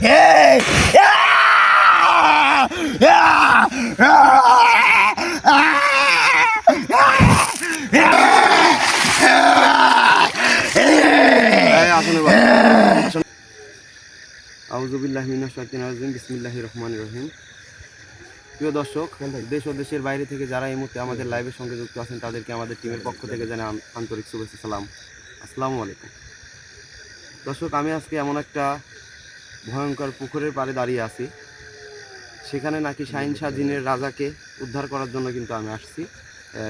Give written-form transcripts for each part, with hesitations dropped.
আউযুবিল্লাহি মিনাশ শাইতানির রাজিম বিসমিল্লাহির রহমানির রহিম। প্রিয় দর্শক, দেশ ও দেশের বাইরে থেকে যারা এই মুহূর্তে আমাদের লাইভের সঙ্গে যুক্ত আছেন তাদেরকে আমাদের টিমের পক্ষ থেকে জানাই আন্তরিক শুভেচ্ছা সালাম। আসসালামু আলাইকুম। দর্শক, আমি আজকে এমন একটা ভয়ঙ্কর পুকুরের পাড়ে দাঁড়িয়ে আছি। সেখানে নাকি শাহিন শাহ জিনের রাজাকে উদ্ধার করার জন্য কিন্তু আমি আসছি।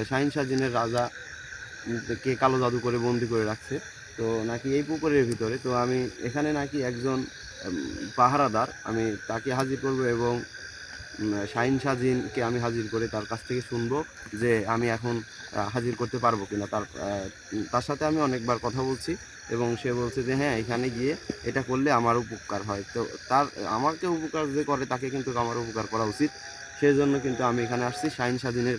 শাহিন শাহ জিনের রাজাকে কালো জাদু করে বন্দি করে রাখছে তো নাকি এই পুকুরের ভিতরে। তো আমি এখানে নাকি একজন পাহারাদার, আমি তাকে হাজির করব এবং শাহিন শাহ জিনকে আমি হাজির করে তার কাছ থেকে শুনবো যে আমি এখন হাজির করতে পারবো কিনা। তার সাথে আমি অনেকবার কথা বলছি এবং সে বলছে যে হ্যাঁ, এখানে গিয়ে এটা করলে আমার উপকার হয়। তো আমাকে উপকার যে করে তাকে কিন্তু আমার উপকার করা উচিত। সেই জন্য কিন্তু আমি এখানে আসছি শাহিন শাহ জিনের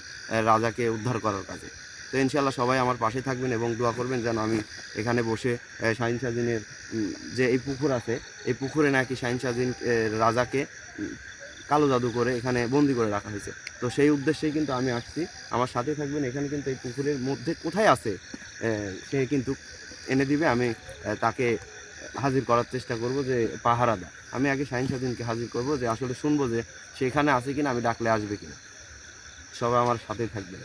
রাজাকে উদ্ধার করার কাজে। তো ইনশাআল্লাহ সবাই আমার পাশে থাকবেন এবং দোয়া করবেন যেন আমি এখানে বসে শাহিন শাহ জিনের যে এই পুকুর আছে, এই পুকুরে নাকি শাহিন শাহ জিন রাজাকে কালো জাদু করে এখানে বন্দি করে রাখা হয়েছে। তো সেই উদ্দেশ্যেই কিন্তু আমি আসছি, আমার সাথে থাকবেন। এখানে কিন্তু এই পুকুরের মধ্যে কোথায় আছে সে কিন্তু এনে দিবে, আমি তাকে হাজির করার চেষ্টা করব যে পাহারাদার। আমি আগে শাহিন শাহ জিনকে হাজির করব যে আসলে শুনবো যে সেখানে আছে কিনা, আমি ডাকলে আসবে কিনা। সবাই আমার সাথেই থাকবেন।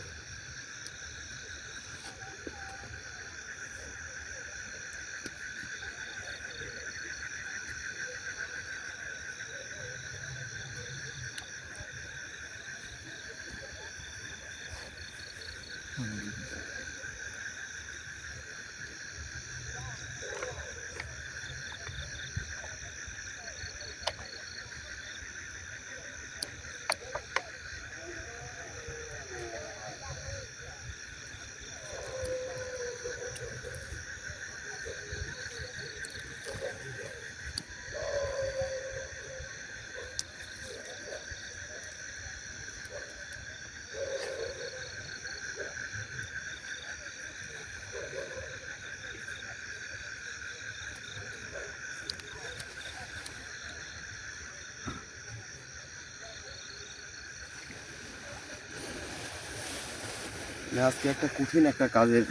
আজকে একটা কঠিন একটা কাজের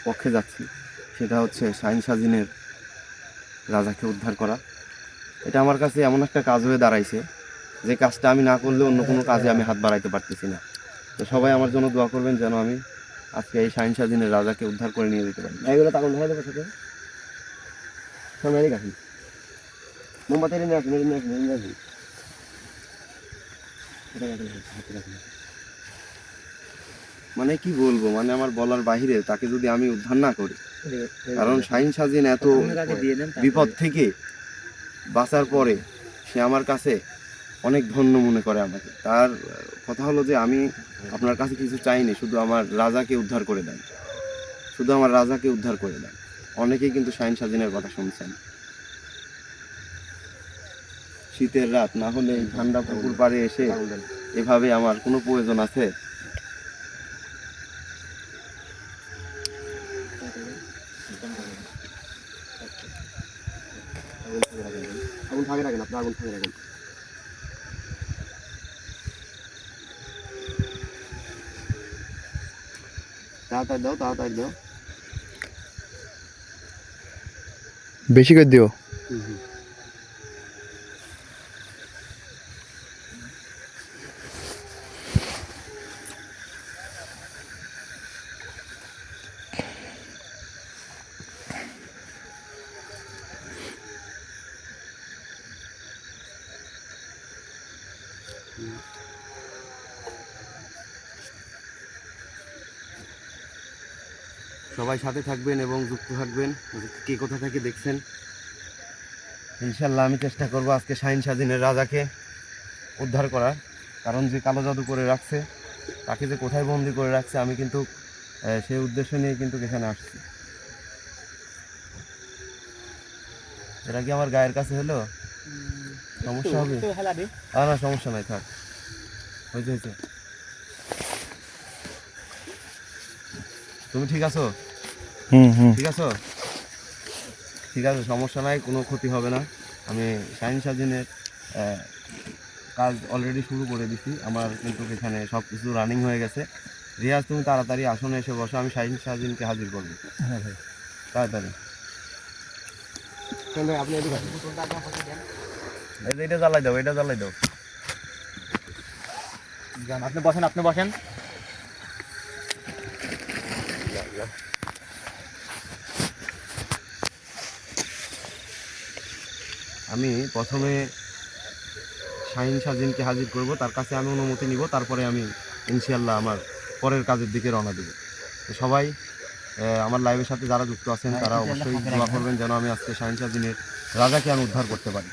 পক্ষে যাচ্ছি, সেটা হচ্ছে শাহিন শাহ জিনের রাজাকে উদ্ধার করা। এটা আমার কাছে এমন একটা কাজ হয়ে দাঁড়াইছে যে কাজটা আমি না করলে অন্য কোনো কাজে আমি হাত বাড়াইতে পারতেছি না। তো সবাই আমার জন্য দোয়া করবেন যেন আমি আজকে এই শাহিন শাহ জিনের রাজাকে উদ্ধার করে নিয়ে যেতে পারি। এগুলো তখন ধরে দেবো সাথে সামনে রাখি, মোমবাতি নিয়ে আসুন, নিয়ে আসুন। কি বলবো, আমার বলার বাহিরে। তাকে যদি আমি উদ্ধার না করি, কারণ শাহিন শাহ জিন এত বিপদ থেকে বাঁচার পরে সে আমার কাছে অনেক ধন্য মনে করে আমাকে। তার কথা হলো যে আমি আপনার কাছে কিছু চাইনি, শুধু আমার রাজাকে উদ্ধার করে দেন, শুধু আমার রাজাকে উদ্ধার করে দেন। অনেকেই কিন্তু শাহিন শাহ জিনের কথা শুনছেন। শীতের রাত না হলে এই ঠান্ডা পুকুর পাড়ে এসে এভাবে আমার কোনো প্রয়োজন আছে? আগুন থাকে রাখেন, আপনার আগুন থাকে রাখেন। তাড়াতাড়ি দাও, তাড়াতাড়ি দাও, বেশি করে দিও। সবাই সাথে থাকবেন এবং যুক্ত থাকবেন। কে কোথা থেকে দেখছেন, ইনশাল্লাহ আমি চেষ্টা করব আজকে শাহিন শাহ জিনের রাজাকে উদ্ধার করার। কারণ যে কালো জাদু করে রাখছে, তাকে যে কোথায় বন্দি করে রাখছে, আমি কিন্তু সেই উদ্দেশ্য নিয়ে কিন্তু এখানে আসছি। এটা কি আমার গায়ের কাছে হলো? সমস্যা হবে? না, সমস্যা নাই, থাক, হয়েছে হয়েছে। তুমি ঠিক আছো? ঠিক আছো? ঠিক আছে, সমস্যা নাই, কোনো ক্ষতি হবে না। আমি শাহিন সাজিনের কাজ অলরেডি শুরু করে দিছি। আমার কিন্তু এখানে সব কিছু রানিং হয়ে গেছে। রিয়াজ, তুমি তাড়াতাড়ি আসনে এসে বসো, আমি শাহিন সাজিনকে হাজির করবো। হ্যাঁ ভাই। তাড়াতাড়ি ভাই আপনি এদিকে আসুন। এই যে এটা জ্বালাই দাও, এটা জ্বালাই দাও। যান, আপনি বসেন, আপনি বসেন। আমি প্রথমে শাহিন সাজিনকে হাজির করব, তার কাছে আমি অনুমতি নিব, তারপরে আমি ইনশাআল্লাহ আমার পরের কাজের দিকে রওনা দেব। তো সবাই আমার লাইভের সাথে যারা যুক্ত আছেন তারা অবশ্যই দোয়া করবেন যেন আমি আজকে শাহিন সাজিনের রাজাকে আমি উদ্ধার করতে পারি।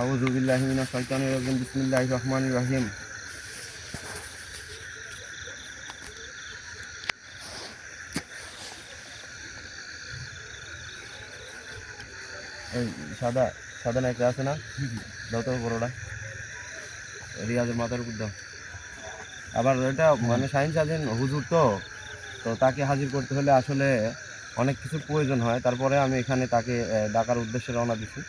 আউযু বিল্লাহি মিনাশ শাইতানির রাজিম, বিসমিল্লাহির রহমানির রহিম। এই সাদা সাদা নায়িকা আছে না, দাও তো বড়টা, রিয়াজের মাথার উপর দাও। আবার এটা মানে শাহিন সাজিন হুজুর, তো তো তাকে হাজির করতে হলে আসলে অনেক কিছু প্রয়োজন হয়। তারপরে আমি এখানে তাকে ডাকার উদ্দেশ্যে রওনা দিচ্ছি।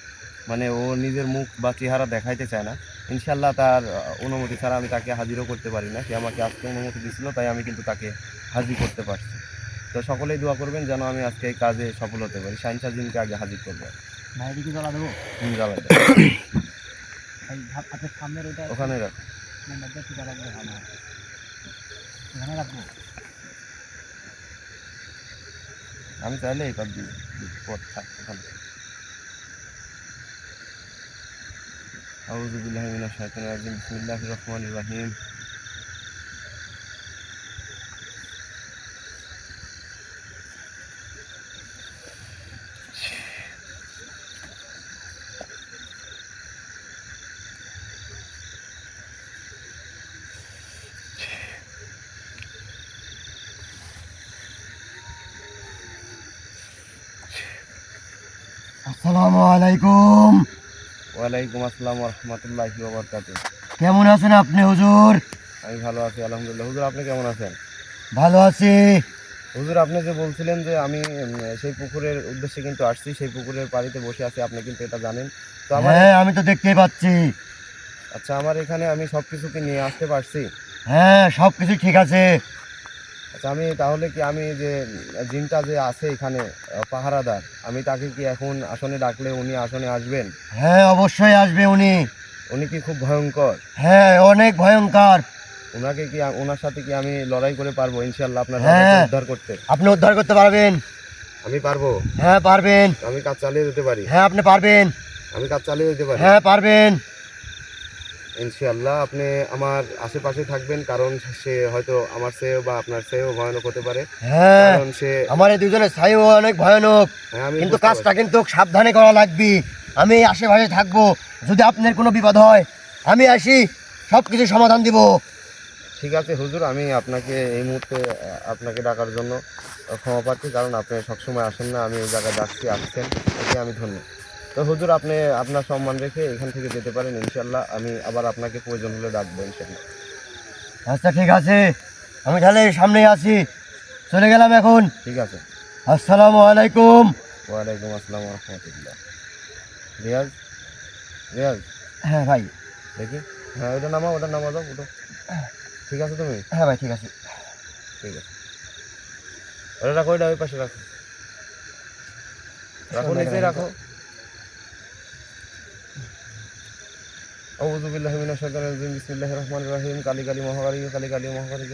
মানে ও নিজের মুখ বা চেহারা দেখাইতে চায় না। ইনশাল্লাহ তার অনুমতি ছাড়া আমি তাকে হাজিরও করতে পারি না। সে আমাকে আজকে অনুমতি দিছিল, তাই আমি কিন্তু তাকে হাজির করতে পারছি। তো সকলেই দোয়া করবেন যেন আমি আজকে এই কাজে সফল হতে পারি। শাহিন সাজিনকে আগে হাজির করবো। বাইরে কি জ্বালা দেবো? জ্বালাই দাও, আপনার সামনের ওইটা ওখানে রাখ। জ্বালা দিলে ভালো হয়। এখানে রাখবো। আমি চাইলে এই কাজ দিই, পথ থাক ওখানে। আউযু বিল্লাহি মিনাশ শাইতানির রাজিম, বিসমিল্লাহির রহমানির রহিম। আসসালামু আলাইকুম। ওয়ালাইকুম আসসালাম ওয়া রাহমাতুল্লাহি ওয়া বারাকাতুহু। কেমন আছেন আপনি হুজুর? আমি ভালো আছি আলহামদুলিল্লাহ। হুজুর, আপনি কেমন আছেন? ভালো আছি। হুজুর, আপনি যে বলছিলেন যে আমি সেই পুকুরের উদ্দেশ্যে কিন্তু আসছি, সেই পুকুরের পাড়িতে বসে আছি, আপনি কিন্তু এটা জানেন। তো আমার হ্যাঁ, আমি তো দেখতেই পাচ্ছি। আচ্ছা, আমার এখানে আমি সব কিছু কি নিয়ে আসতে পারছি? হ্যাঁ, সব কিছু ঠিক আছে। আচ্ছা, আমি তাহলে কি আমি যে জিনটা যে আছে এখানে পাহারাদার, আমি তাকে কি এখন আসনে ডাকলে উনি আসনে আসবেন? হ্যাঁ, অবশ্যই আসবে উনি। উনি কি খুব ভয়ঙ্কর? হ্যাঁ, অনেক ভয়ঙ্কর। ওনাকে কি ওনার সাথে কি আমি লড়াই করে পারবো ইনশাআল্লাহ আপনার হ্যাঁ। রাজাকে উদ্ধার করতে? আপনি উদ্ধার করতে পারবেন। আমি পারবো? হ্যাঁ, পারবেন। আমি কাজ চালিয়ে যেতে পারি? হ্যাঁ, আপনি পারবেন। আমি কাজ চালিয়ে যেতে পারি হ্যাঁ, পারবেন। ইনশাআল্লাহ। আপনি আমার আশেপাশে থাকবেন, কারণ সে হয়তো আমার চেয়েও বা আপনার চেয়েও ভয়ানক হতে পারে। হ্যাঁ, কারণ সে আমার এই দুজনের ছাইও অনেক ভয়ানক। হ্যাঁ, আমি কিন্তু বুঝতে কাজটা পারছি। কিন্তু সাবধানে করা লাগবে। আমি আশেপাশে থাকবো, যদি আপনার কোনো বিপদ হয় আমি আসি, সব কিছু সমাধান দিব। ঠিক আছে হুজুর, আমি আপনাকে এই মুহূর্তে আপনাকে ডাকার জন্য ক্ষমা প্রার্থী, কারণ আপনি সবসময় আসেন না, আমি এই জায়গায় ডাকছি, আসছেন, এতে আমি ধন্য। তো হুজুর, আপনি আপনার সম্মান রেখে এখান থেকে যেতে পারেন ইনশাআল্লাহ। আমি আবার আপনাকে প্রয়োজন হলে ডাকবো ইনশাআল্লাহ। আচ্ছা, ঠিক আছে, আমি তাহলে সামনেই আছি, চলে গেলাম এখন। ঠিক আছে। আসসালামু আলাইকুম। ওয়ালাইকুম আসসালাম ওয়া রাহমাতুল্লাহ। রিয়াজ, রিয়াজ, হ্যাঁ ভাই। দেখি, হ্যাঁ ওটা নামাও, ওটা নামা দাও, ওটা। ঠিক আছে তুমি? হ্যাঁ ভাই, ঠিক আছে। ঠিক আছে, ওটা রাখো, ওইটা ওই পাশে রাখো, রাখো, নিচে রাখো। আউযু বিল্লাহি মিনাশ শাইতানির রাজিম, বিসমিল্লাহির রহমানির রহিম। কালী কালী মহাকালী, কালী কালী মহাকালী।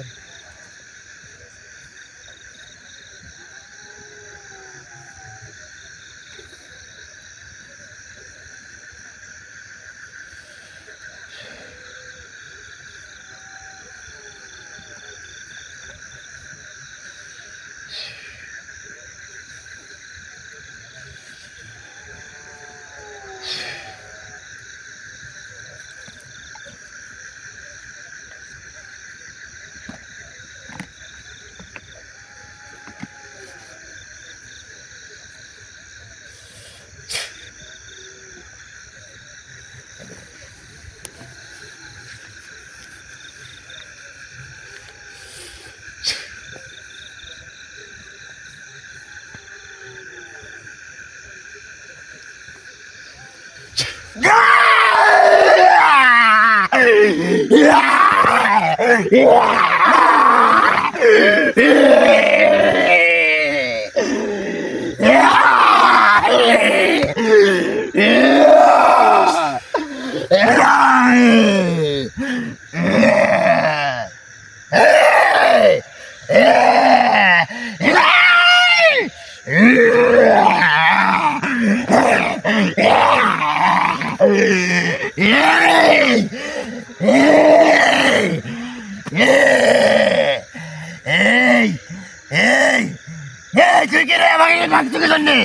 তুই কে রে আমাকে ডাকতে জন্যে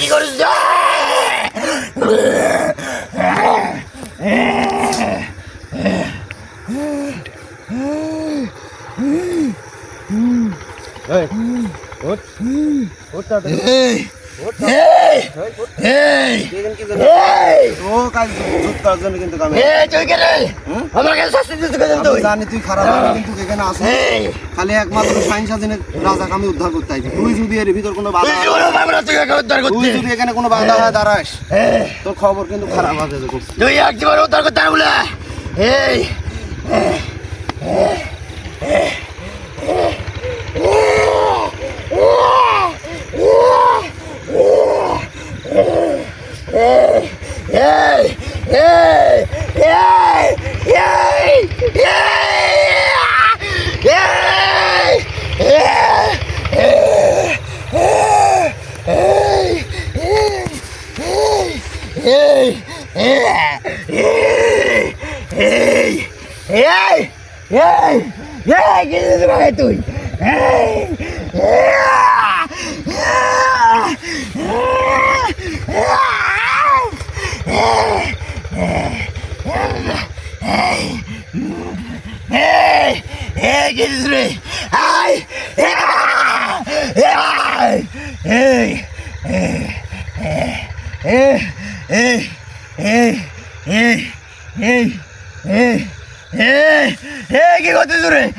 কি করিস জানি তুই খারাপ কিন্তু এখানে আসে খালি একমাত্র শাহিন শাহিনের রাজাকে আমি উদ্ধার করতে আইছি। তুই যদি এর ভিতর কোনো বাধা তুই যদি এখানে কোনো বাধা হয় দাঁড়াস তোর খবর কিন্তু খারাপ আছে। তুই এক জীবন উদ্ধার করতে বলে তুই কি করতে রে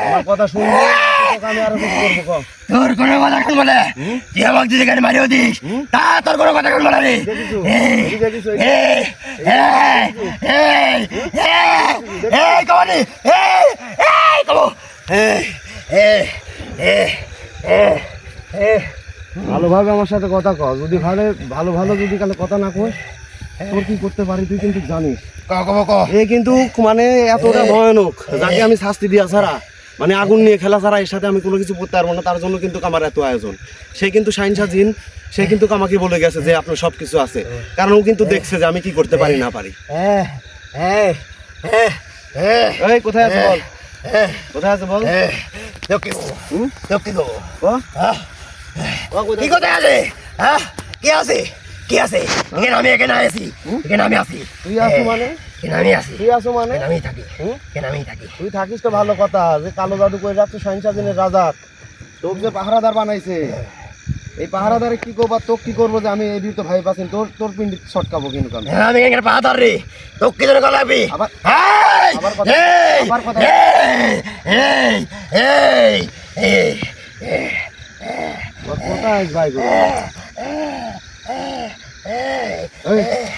আমার কথা শুনবি আমি আরো কিছু করবো কম। তোর কোনো কথা শুনবো না তুই আমাকে যদি এখানে মারিও দিস তা তোর কোনো কথা শুনবো না রে ভালোভাবে আমার সাথে কথা কর। যদি ভালো ভালো ভালো যদি কালে কথা না কস তোর কি করতে পারি তুই কিন্তু জানিস। এ কিন্তু মানে এতটা ভয়ানক যাকে আমি শাস্তি দিয়া ছাড়া মানে আগুন নিয়ে খেলা ছাড়া এর সাথে আমি কোনো কিছু করতে পারবো না। তার জন্য কিন্তু আমার এত আয়োজন। সে কিন্তু শাহিনশা জিন সে কিন্তু আমাকে বলে গেছে যে আপনার সব কিছু আছে, কারণ ও কিন্তু দেখছে যে আমি কি করতে পারি না পারি। এই কোথায় আছে বল, কোথায় আছে বল। কি কোথায় আছে কি আছে কি আছে এখানে আমি এখানে আছি এখানে আমি আছি তুই আসো মানে এখানে আমি আছি তুই আসো মানে আমি থাকি এখানে আমি থাকি তুই থাকিস তো ভালো কথা, যে কালো জাদু করে যাচ্ছে শাহিনশা জিনের রাজা তোকে যে পাহারাদার বানাইছে এই পাহারাদারে কি করবো তোকে কি করবো যে আমি এই তো ভাই পাচ্ছেন তোর তোর পিন্ডি ছটকাবো কিন্তু আমি এখানে পাহাড় রে তোকে কি জন্য লাগবে আবার আবার কথা আবার কথা কোথায় ভাই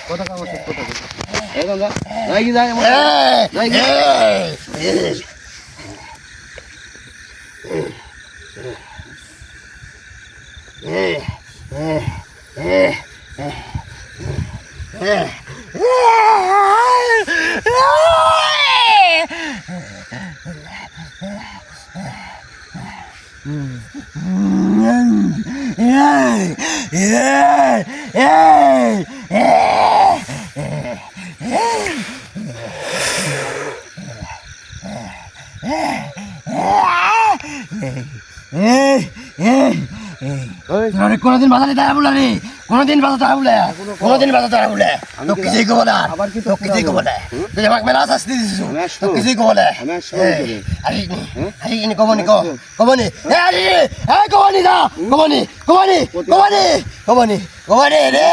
কথা কামার কথা যা যাই কি যাই যাই কি কোনদিন বাজারে তারা বলে রে কোনদিন বাজার তারা বলে কোনদিন বাজার তারা বলে তো কিছুই কব না তো কিছুই কব না তুই আমাকে মেলা শাস্তি দিছিস তো কিছুই কব না আরে আরে ইনি কবনি কবনি আরে এই কবনি দা কবনি কবনি কবনি কবনি কবনি রে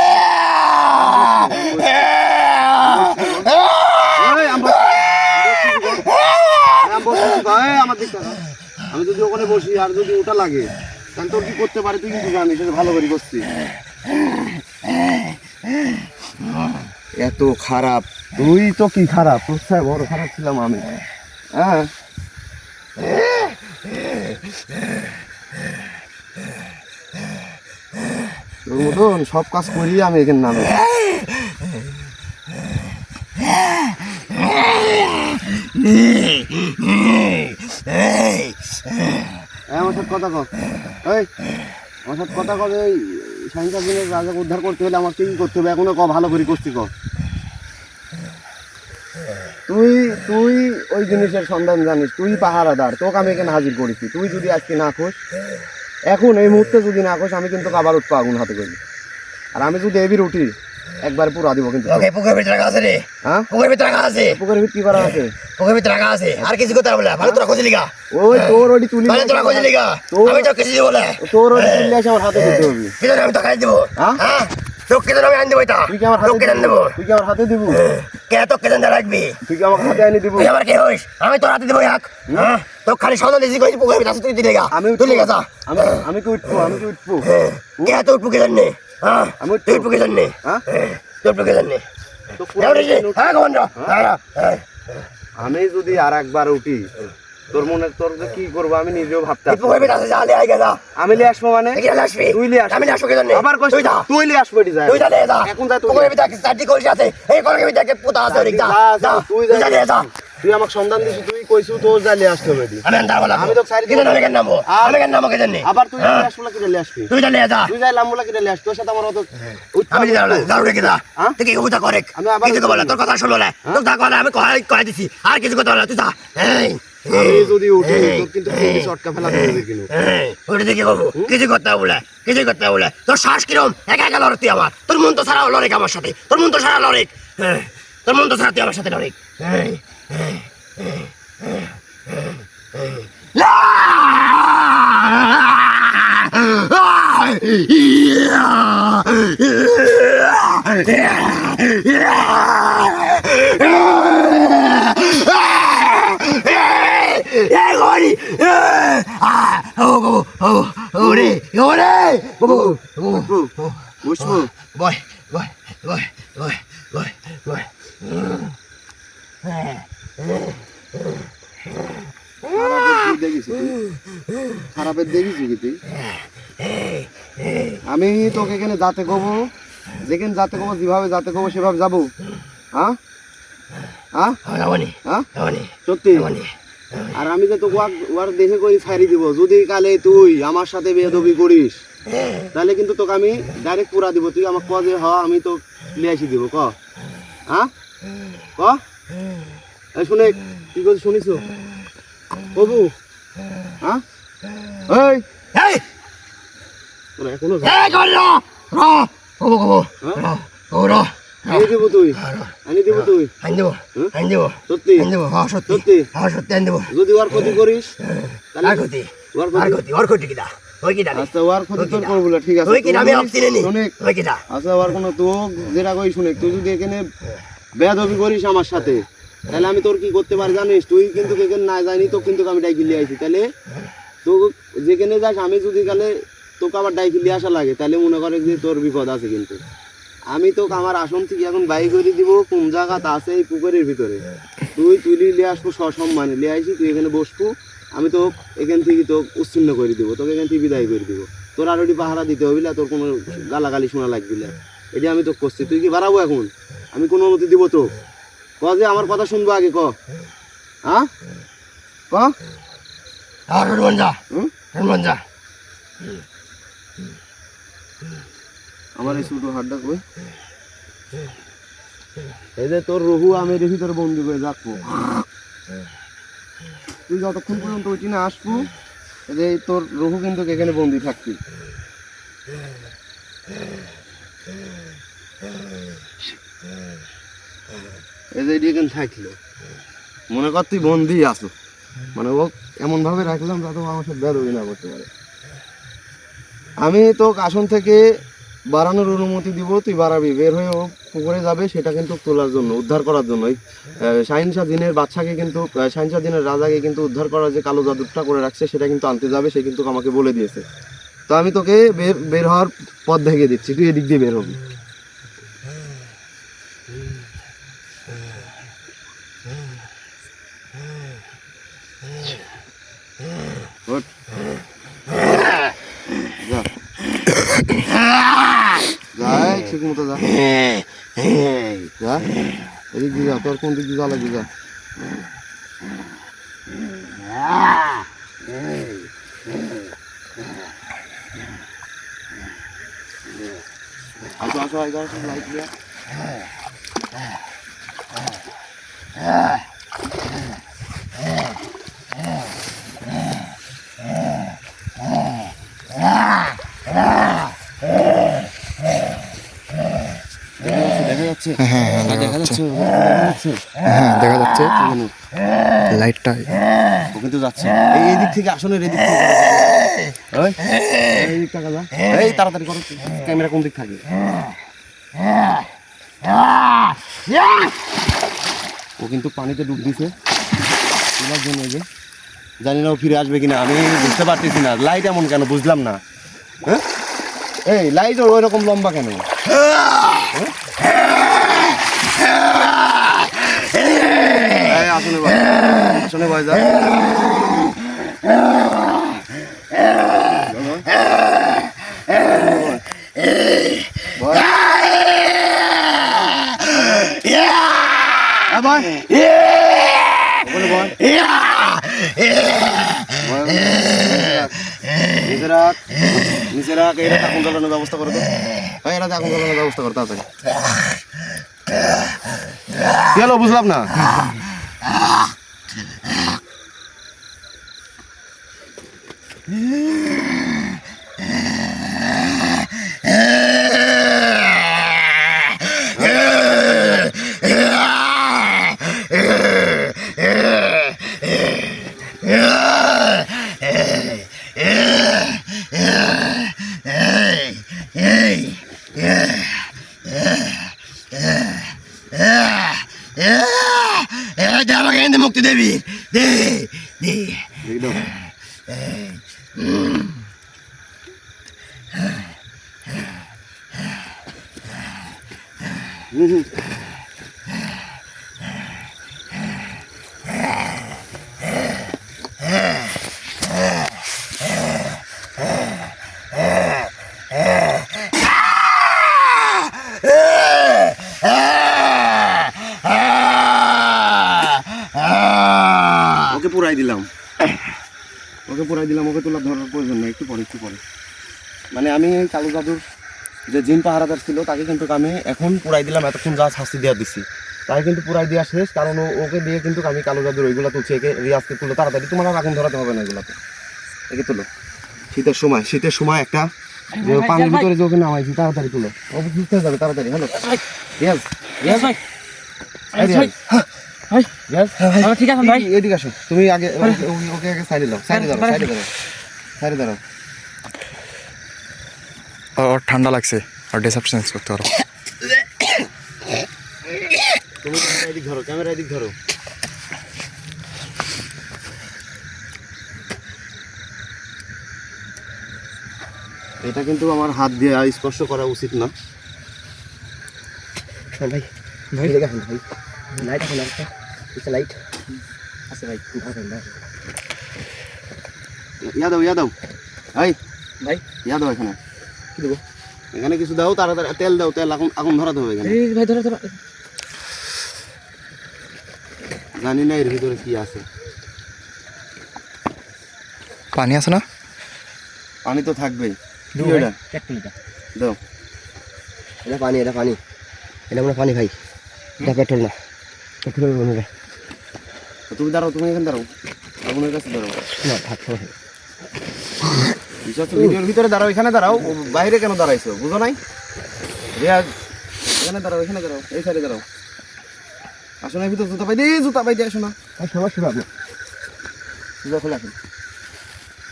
আমি যদি ওখানে বসি আর যদি ওটা লাগে তাহলে তোর কি করতে পারে তুই কিন্তু জানিস ভালো করে করছিস এত খারাপ তুই তো কি খারাপ তোর সাথে বড় খারাপ ছিলাম আমি হ্যাঁ তোর মতন সব কাজ করি আমি এখানে নামে আমার সাথে কথা কর এই আমার সাথে কথা কর এই সাইন্সার দিনের রাজাকে উদ্ধার করতে হলে আমাকে কি করতে হবে এখনো ভালো করে করছি কর তুই তুই ওই জিনিসের সন্ধান জানিস তুই পাহারাদার তোকে আমি এখানে হাজির করেছি তুই যদি আজকে না খোস এখন এই মুহূর্তে যদি না খোস আমি কিন্তু আবার উঠবো আগুন হাতে করি আর আমি যদি এবির উঠি একবার পুরা দিব কিন্তু ওকে পুকুরের ভিতরে রাখা আছে রে হ্যাঁ পুকুরের ভিতরে রাখা আছে পুকুরের ভিতরে কি করা আছে পুকুরের ভিতরে রাখা আছে আর কিছু কথা বলে ভালো তোরা খুঁজে লিগা ওই তোর ওডি তুলি ভালো তোরা খুঁজে লিগা আমি তো কিছু বলে তোর ওডি তুলি এসে আমার হাতে দিতে হবে কিলো আমি তো খাই দেব হ্যাঁ তোকে কিলো আমি আনি দেব এটা তুই কি আমার হাতে দেব তুই কি আমার হাতে দিব কে তো কেন রাখবি তুই কি আমার হাতে আনি দিব তুই আমার কে হইস আমি তোর হাতে দেব এক হ্যাঁ তো খালি সদা লিজি কইছি পুকুরের ভিতরে তুই দিলেগা আমি তুই লিগা যা আমি কি উঠবো কে তো উঠবো কে জানি হ্যাঁ আমি তুই উঠবো কে জানি হ্যাঁ তুই উঠবো কে জানি হ্যাঁ কমান্ডার আমি যদি আর একবার উঠি তোর মনে তোর কি করবো আমি নিজেও ভাবতে আমি লিয়ে আসবো মানে তুই লিয়ে আসবি আমি আসবো কে জানি আবার তুই লিয়ে আসবো এটি যায় তুই যা যা এখন যা তুই চারটি কইছ আছে এই করকে ভিতরে পোতা আছে যা যা তুই যা যা তুই আমাকে সন্ধান দিছিস তুই কইছু তোর যা লিয়ে আসতে হবে আমি আন্দা বলা আমি তো সাইড কিনে কেন নামবো আমি কেন নামবো কে জানি আবার তুই লিয়ে আসবো কি লিয়ে আসবি তুই যা লিয়ে যা তুই যাই লাম্বুলা কি লিয়ে আস তোর সাথে আমার অত আমি যাও রে কিদা তুই কি কথা করে কিছু বলে তোর কথা শুনলো না তোর কথা বলে আমি কয় দিছি আর কিছু কথা বলে তুই যা এই আমি যদি উঠি তোর কিন্তু পুলিশ চটকা ফেলা দেবে কিন্তু ওটা দেখে বাবু কিছু কথা বলে তোর শ্বাস কিরম একা একা লড়ে তুই আমার তোর মন তো সারা লড়ে আমার সাথে তোর মন তো সারা লড়ে তোর মন তো সারা তুই আমার সাথে লড়ে খারাপের দেখিস কি তুই আমি তোকে এখানে যাতে কব যেখানে যাতে কব যেভাবে যাতে কব সেভাবে যাবো হ্যাঁ হ্যাঁ সত্যি আর আমি যে তোকে ওর দেখে করে ছাড়ি দিব যদি কালে তুই আমার সাথে বেয়াদবি করিস তাহলে কিন্তু তোকে আমি ডাইরেক্ট পুরা দিব তুই আমাকে কয়ে হ আমি তো লিয়ে আসি দিব ক হ্যাঁ ক শুনে কি করছিস শুনিস কবু হ্যাঁ এই তোরা এখনো আনি দিব তুই আনি দিব তুই সত্যি সত্যি যদি ওর ক্ষতি করিস আচ্ছা ওর ক্ষতি তোর করবো না ঠিক আছে আচ্ছা ওর কোনো তো যেটা কই শুনে তুই যদি এখানে বেয়াদবি করিস আমার সাথে তাহলে আমি তোর কি করতে পারি জানিস তুই কিন্তু এখানে না যাইনি তো কিন্তু আমি ডাইকি লিয়ে আইছি তাহলে তো যেখানে যাস আমি যদি গেলে তোকে আবার ডাইকি লিয়ে আসা লাগে তাহলে মনে করে যে তোর বিপদ আছে কিন্তু আমি তো আমার আসন থেকে এখন বাই করে দিব কোন জায়গাতে আছে এই পুকুরের ভিতরে, তুই তুলি লিয়ে আসবো সসম্মানে লিয়ে আসি, তুই এখানে বসবো, আমি তো এখান থেকে তো উচ্ছিন্ন করে দিব, তোকে এখান থেকে বিদায় করে দিব, তোর আর ওটি পাহারা দিতে হবে না, তোর কোনো গালাগালি শোনা লাগবে না, এটি আমি তো করছি। তুই কি বাড়াবো এখন? আমি কোনো অনুমতি দিব তো? ক যে আমার কথা শুনবো আগে, ক হ্যাঁ ক। আর হনুমান যা, হনুমান যা। আমার এই ছোটো হাতটা কই, এই যে তোর রহু আমি এর ভিতরে বন্দি করে রাখবো, তুই যতক্ষণ পর্যন্ত ওইটি না আসবো এই যে তোর রহু কিন্তু এখানে বন্দি থাকবি। এই যে এখানে থাকলো, মনে কর তুই বন্দি আসো, মানে ও এমন ভাবে রাখলাম যাতে ও আমার সাথে বেরোই না করতে পারে। আমি তো আসন থেকে বাড়ানোর অনুমতি দিব, তুই বাড়াবি, বের হয়ে ও পুকুরে যাবে, সেটা কিন্তু তোলার জন্য, উদ্ধার করার জন্য। শাহিনশাহ দিনের বাচ্চাকে কিন্তু, শাহিনশাহ দিনের রাজাকে কিন্তু উদ্ধার করার যে কালো জাদুটা করে রাখছে সেটা কিন্তু আনতে যাবে, সে কিন্তু আমাকে বলে দিয়েছে। তো আমি তোকে বের হওয়ার পথ দেখিয়ে দিচ্ছি, তুই এদিক দিয়ে বের হবি। ওঠ। যা যা, ঠিক মতো যা, যা এদিক দিয়ে যা, তোর কোন দিক দিয়ে যা লাগবে যা। আসো আসো, লাইট দিয়া। দেখা যাচ্ছে, হ্যাঁ দেখা যাচ্ছে, হ্যাঁ দেখা যাচ্ছে লাইটটা। ও কিন্তু যাচ্ছে এই দিক থেকে, আসনের এদিক থেকে, এই দিকটা যা, এই তাড়াতাড়ি করো, ক্যামেরা কোন দিক থাকে। ও কিন্তু পানিতে ডুব দিছে তোলার জন্য, এই যে জানি না ও ফিরে আসবে কিনা, আমি বুঝতে পারতেছি না। লাইট এমন কেন বুঝলাম না, হ্যাঁ এই লাইট ওই রকম লম্বা কেন? আসনে বয়, আসনে বয় যা। নিচে রাখ, এরা আগুন জ্বালানোর ব্যবস্থা করো তো, এরা আগুন জ্বালানোর ব্যবস্থা করো তাড়াতাড়ি। কি হলো বুঝলাম না? আমাকে এনে মুক্তি দেবি, দে দে। একদম ওকে পুরাই দিলাম, ওকে পুরাই দিলাম, ওকে তোলা ধরার প্রয়োজন নেই, একটু পরে একটু পরে। মানে আমি এই কালো জাদুর যে জিন পাহারাদার ছিল তাকে কিন্তু আমি এখন পুরাই দিলাম, এতক্ষণ যা শাস্তি দেওয়া দিচ্ছি তাই কিন্তু পুরাই দেওয়া শেষ, কারণ ওকে দিয়ে কিন্তু আমি কালো জাদুর ওইগুলো তুলছি। একে রিয়াজকে তুলো তাড়াতাড়ি, তোমার আর আগুন ধরাতে হবে না এগুলোতে, একে তুলো। শীতের সময় একটা যে পানির ভিতরে যে ওকে নামাইছি, তাড়াতাড়ি তুলো, ও সুস্থ হয়ে যাবে তাড়াতাড়ি। হ্যালো রিয়াজ, রিয়াজ ভাই, ঠিক আছে ভাই, এদিকে আসো তুমি আগে, ওকে আগে সাইডে দাও, সাইডে দাও, সাইডে দাও, সাইডে দাও। ওর ঠান্ডা লাগছে, আর ড্রেস চেঞ্জ করতে পারো। তুমি ক্যামেরা এদিক ধরো, ক্যামেরা এদিক ধরো। এটা কিন্তু আমার হাত দিয়ে স্পর্শ করা উচিত না, ভাই ভাই দেখে আসুন ভাই লাইট এখন একটা লাইট আছে ভাই ইয়া দাও এই ভাই ইয়া দাও এখানে কি দেবো এখানে কিছু দাও, তাড়াতাড়ি তেল দাও, তেল আগুন ধরাতে হবে এখানে। ভাই ধরো জানি না এর ভিতরে কি আছে। পানি আছে না? পানি তো থাকবেই। কি ভাই, ওটা? দাও। এটা পানি এটা মনে পানি ভাই, এটা পেট্রোল না, পেট্রোল মনে হয়। তুমি দাঁড়াও, তুমি এখানে দাঁড়াও, আগুনের কাছে দাঁড়াও। না থাকতো ভিডিওর ভিতরে দাঁড়াও, এখানে দাঁড়াও, বাইরে কেন দাঁড়াইছো বুঝো নাই? রিয়াজ এখানে দাঁড়াও, এখানে দাঁড়াও, এই সাইডে দাঁড়াও। আসো না ভিতরে, জুতা পাই দিয়ে আসো না। সমস্যা আপনি জুতা খোলা আসুন।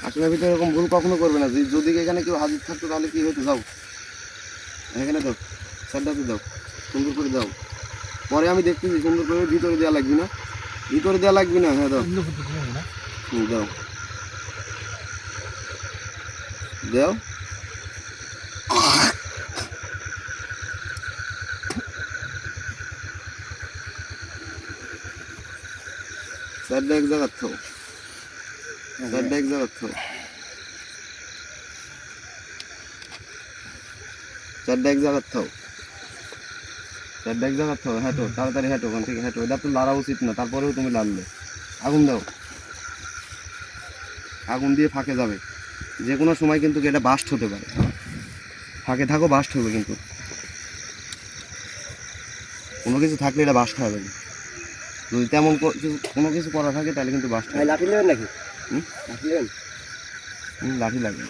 আসলে ভিতরে এরকম ভুল কখনো করবে না। যদি এখানে কেউ হাজির থাকতো তাহলে কি হতো? যাও এখানে দাও, সাইডটাতে দাও, সুন্দর করে দাও। পরে আমি দেখতেছি সুন্দর করে। ভিতরে দেওয়া লাগবে না, ভিতরে দেওয়া লাগবে না। হ্যাঁ দাও, দাও দাও। সাইডটা এক জায়গা থাও, সাইডটা এক জায়গা থাও, সাইডটা এক জায়গা থাও, সাইডটা এক জায়গা থাও। হ্যাঁটো, তাড়াতাড়ি হ্যাঁটো, ওখান থেকে হ্যাঁটো। এটা তো লাড়া উচিত না, তারপরেও তুমি লাড়লে। আগুন দাও, আগুন দিয়ে ফাঁকে যাবে। যে কোনো সময় কিন্তু এটা বাস্ট হতে পারে। ফাঁকে থাকো, বাস্ট হবে কিন্তু। কোনো কিছু থাকলে এটা বাস্ট হবে। যদি তেমন কোনো কিছু করা থাকে তাহলে কিন্তু বাস্ট হবে। লাঠি নেবেন নাকি? লাঠি নেবেন? লাঠি লাগবে।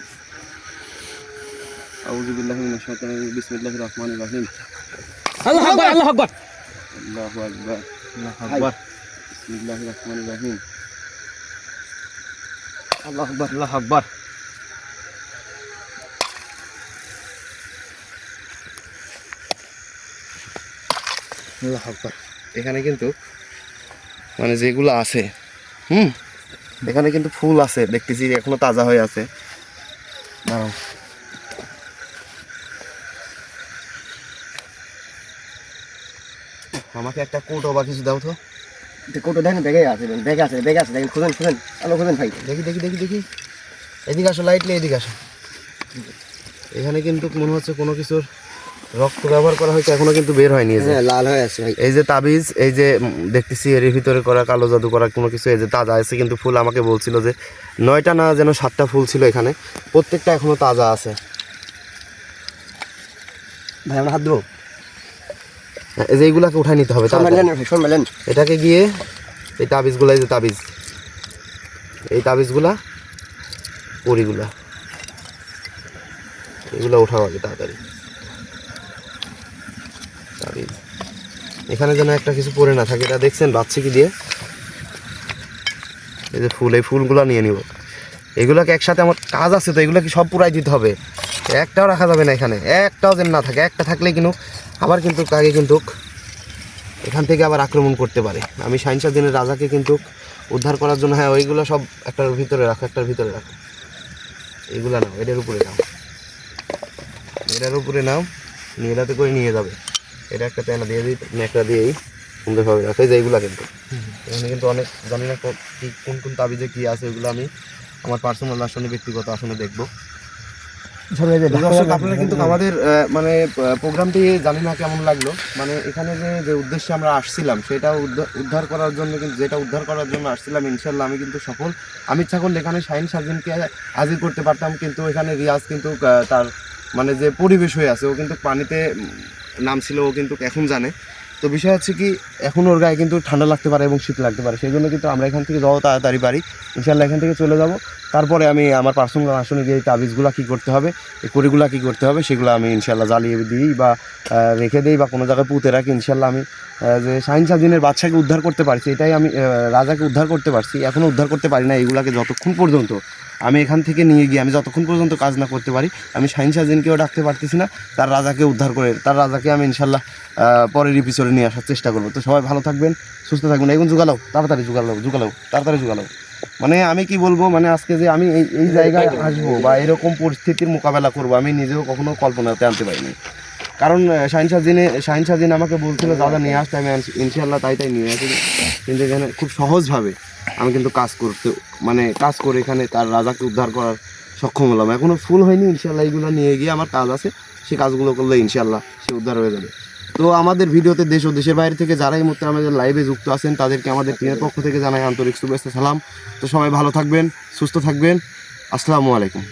আউযু বিল্লাহি মিনাশ শাইতানির রাজিম, বিসমিল্লাহির রহমানির রহিম। আল্লাহু আকবার, আল্লাহু আকবার, আল্লাহু আকবার, আল্লাহু আকবার। বিসমিল্লাহির রহমানির রহিম। আল্লাহু আকবার, আল্লাহু আকবার। আল্লাহু আকবার। এখানে কিন্তু মানে যেগুলো আছে, এখানে কিন্তু ফুল আছে, দেখতেছি এখনো তাজা হয়ে আছে। দাঁড়াও, আমাকে একটা কোটো বা কিছু দাও তো। কোটো দেখেন, ব্যাগে আছে দেখেন, খুঁজেন আলো খুঁজেন ভাই। দেখি। এদিকে আসো, লাইটলি এদিকে আসো। এখানে কিন্তু মনে হচ্ছে কোনো কিছুর রক্ত ব্যবহার করা হয়েছে, এখনো কিন্তু বের হয়নি। এই যে লাল হয়ে আছে ভাই, এই যে তাবিজ, এই যে দেখতেছি এর ভিতরে করা কালো জাদু করা কোনো কিছু। এই যে তাজা আছে কিন্তু ফুল। আমাকে বলছিল যে 9টা না যেন 7টা ফুল ছিল এখানে, প্রত্যেকটা এখনো তাজা আছে। ভাই আমরা হাত দেবো। এই যে এইগুলাকে উঠাই নিতে হবে শোন এটাকে গিয়ে এই তাবিজগুলা, এই যে তাবিজ, এই তাবিজগুলা, পরিগুলা, এগুলো উঠাও আগে তাড়াতাড়ি। তাবিজ এখানে যেন একটা কিছু পড়ে না থাকে। এটা দেখছেন বাচ্চা কি দিয়ে? এই যে ফুল, এই ফুলগুলো নিয়ে নিব। এগুলোকে একসাথে আমার কাজ আছে তো, এগুলো কি সব পুরাই দিতে হবে। একটাও রাখা যাবে না এখানে, একটাও যেন না থাকে। একটা থাকলে কিন্তু আবার কিন্তু আগে কিন্তু এখান থেকে আবার আক্রমণ করতে পারে। আমি শাহিনশাহ দিনের রাজাকে কিন্তু উদ্ধার করার জন্য, হ্যাঁ ওইগুলো সব একটার ভিতরে রাখো, এইগুলো নাও, এটার উপরে নাও, নিয়ে এটাতে করে নিয়ে যাবে। এটা একটা তেনা দিয়ে দিই, একটা দিয়েই সুন্দরভাবে রাখো। যে এইগুলো কিন্তু এখানে কিন্তু অনেক জানি না কোন তাবিজে কী আছে, ওইগুলো আমি আমার পার্সোনাল আসনে, ব্যক্তিগত আসনে দেখবো। আপনারা কিন্তু আমাদের মানে প্রোগ্রামটি জানি না কেমন লাগলো। মানে এখানে যে উদ্দেশ্যে আমরা আসছিলাম সেটা উদ্ধার করার জন্য, কিন্তু যেটা উদ্ধার করার জন্য আসছিলাম, ইনশাল্লাহ আমি কিন্তু আমি ইচ্ছা করলে এখানে শাহিন শাহজিনকে হাজির করতে পারতাম। কিন্তু এখানে রিয়াজ কিন্তু তার মানে যে পরিবেশ হয়ে আছে, ও কিন্তু পানিতে নামছিল, ও কিন্তু এখন জানে। তো বিষয় হচ্ছে কি, এখন ওর গায়ে কিন্তু ঠান্ডা লাগতে পারে এবং শীত লাগতে পারে। সেই জন্য কিন্তু আমরা এখান থেকে যাবো তাড়াতাড়ি বাড়ি, ইনশাল্লাহ এখান থেকে চলে যাব। তারপরে আমি আমার পার্সোনাল আসনে গিয়ে এই তাবিজগুলো কী করতে হবে, এই কড়িগুলো কী করতে হবে, সেগুলো আমি ইনশাল্লাহ জ্বালিয়ে দিই বা রেখে দিই বা কোনো জায়গায় পুঁতে রাখি। ইনশাল্লাহ আমি যে শাহিন শাহজিনের বাচ্চাকে উদ্ধার করতে পারছি, এটাই আমি রাজাকে উদ্ধার করতে পারছি। এখনও উদ্ধার করতে পারি না। এইগুলাকে যতক্ষণ পর্যন্ত আমি এখান থেকে নিয়ে গিয়ে আমি যতক্ষণ পর্যন্ত কাজ না করতে পারি, আমি শাহিন শাহজিনকেও ডাকতে পারতেছি না। তার রাজাকে উদ্ধার করে, তার রাজাকে আমি ইনশাল্লাহ পরের এপিসোডে নিয়ে আসার চেষ্টা করবো। তো সবাই ভালো থাকবেন, সুস্থ থাকবেন। এখন জুগালাও, তাড়াতাড়ি জুগালাও। মানে আমি কি বলবো, মানে আজকে যে আমি এই জায়গায় আসবো বা এরকম পরিস্থিতির মোকাবেলা করবো, আমি নিজেও কখনো কল্পনাতে আনতে পারিনি। কারণ শাহিন শাহজিন আমাকে বলছিল দাদা নিয়ে আসতে, আমি ইনশাল্লাহ তাই নিয়ে আসি। কিন্তু এখানে খুব সহজভাবে আমি কিন্তু কাজ করে এখানে তার রাজাকে উদ্ধার করার সক্ষম হলাম। এখনও ফুল হয়নি, ইনশাল্লাহ এইগুলো নিয়ে গিয়ে আমার কাজ আছে, সেই কাজগুলো করলে ইনশাল্লাহ সে উদ্ধার হয়ে যাবে। তো আমাদের ভিডিওতে দেশ ও দেশের বাইরে থেকে যারা এই মুহূর্তে আমাদের লাইভে যুক্ত আছেন তাদেরকে আমাদের টিমের পক্ষ থেকে জানাই আন্তরিক শুভেচ্ছা সালাম। তো সবাই ভালো থাকবেন, সুস্থ থাকবেন। আসসালামু আলাইকুম।